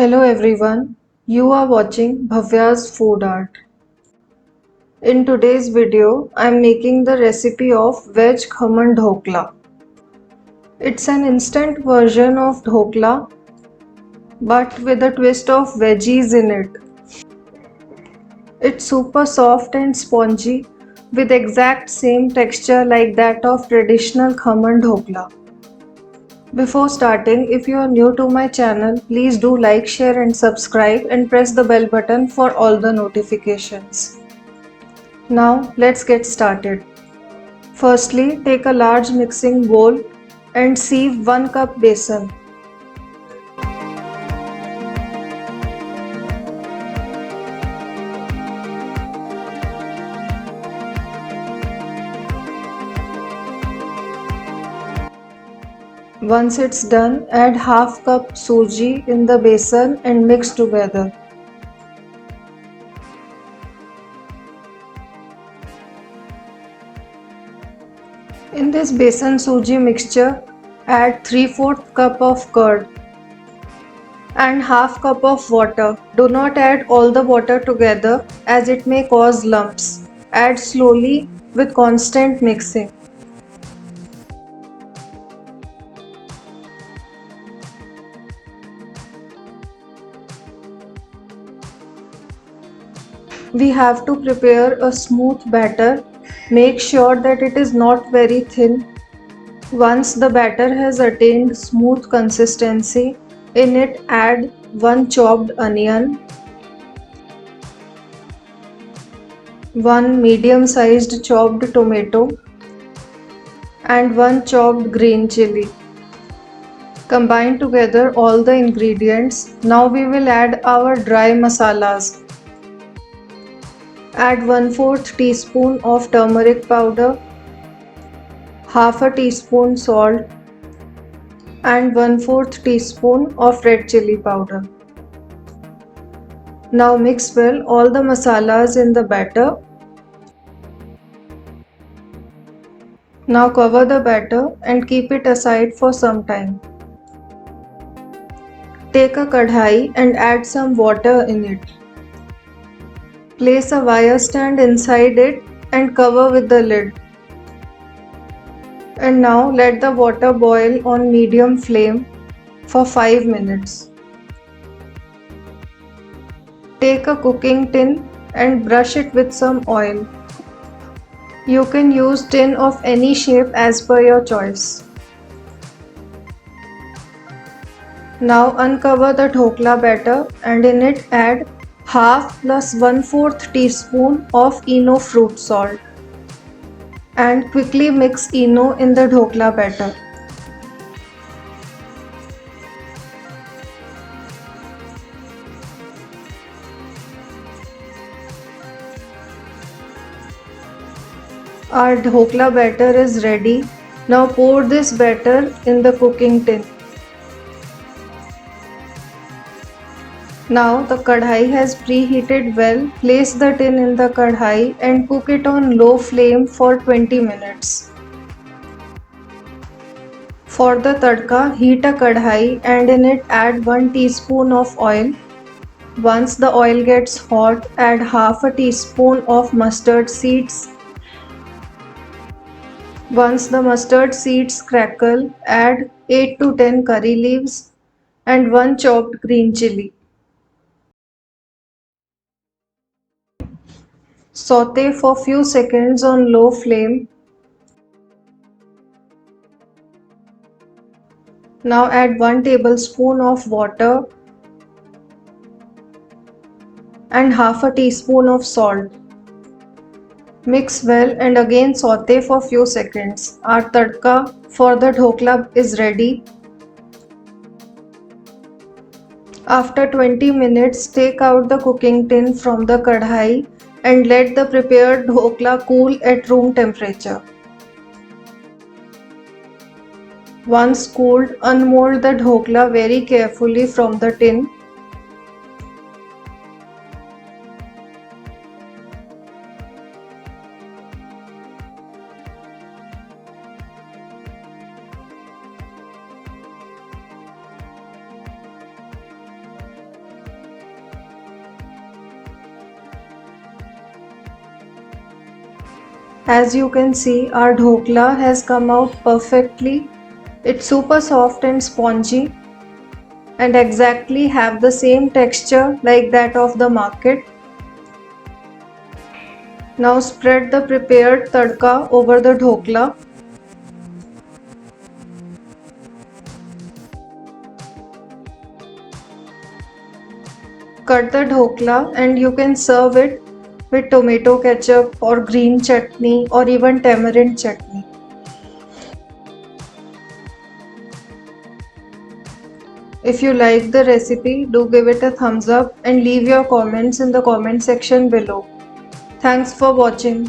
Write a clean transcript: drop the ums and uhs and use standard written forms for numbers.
Hello everyone, you are watching Bhavya's Food Art. In today's video, I am making the recipe of Veg Khaman Dhokla. It's an instant version of dhokla but with a twist of veggies in it. It's super soft and spongy with exact same texture like that of traditional Khaman Dhokla. Before starting, if you are new to my channel, please do like, share and subscribe and press the bell button for all the notifications. Now let's get started. Firstly, take a large mixing bowl and sieve 1 cup besan. Once it's done, add half cup suji in the besan and mix together. In this besan suji mixture, add 3/4 cup of curd and half cup of water. Do not add all the water together as it may cause lumps. Add slowly with constant mixing. We have to prepare a smooth batter. Make sure that it is not very thin. Once the batter has attained smooth consistency, in it add 1 chopped onion, 1 medium-sized chopped tomato and 1 chopped green chili. Combine together all the ingredients. Now we will add our dry masalas. Add 1/4 teaspoon of turmeric powder, half a teaspoon salt and 1/4 teaspoon of red chili powder. Now mix well all the masalas in the batter. Now cover the batter and keep it aside for some time. Take a kadhai and add some water in it. Place a wire stand inside it and cover with the lid. And now let the water boil on medium flame for 5 minutes. Take a cooking tin and brush it with some oil. You can use tin of any shape as per your choice. Now uncover the dhokla batter and in it add half plus 1/4 teaspoon of Eno fruit salt and quickly mix Eno in the dhokla batter. Our dhokla batter is ready. Now pour this batter in the cooking tin. Now the kadhai has preheated well. Place the tin in the kadhai and cook it on low flame for 20 minutes. For the tadka, heat a kadhai and in it add 1 teaspoon of oil. Once the oil gets hot, add half a teaspoon of mustard seeds. Once the mustard seeds crackle, add 8 to 10 curry leaves and 1 chopped green chili. Saute for few seconds on low flame. Now add 1 tablespoon of water and half a teaspoon of salt. Mix well and again saute for few seconds. Our tadka for the dhokla is ready. After 20 minutes, take out the cooking tin from the kadhai and let the prepared dhokla cool at room temperature. Once cooled, unmold the dhokla very carefully from the tin. As you can see, our dhokla has come out perfectly. It's super soft and spongy and exactly have the same texture like that of the market. Now spread the prepared tadka over the dhokla. Cut the dhokla and you can serve it with tomato ketchup or green chutney or even tamarind chutney. If you like the recipe, do give it a thumbs up and leave your comments in the comment section below. Thanks for watching.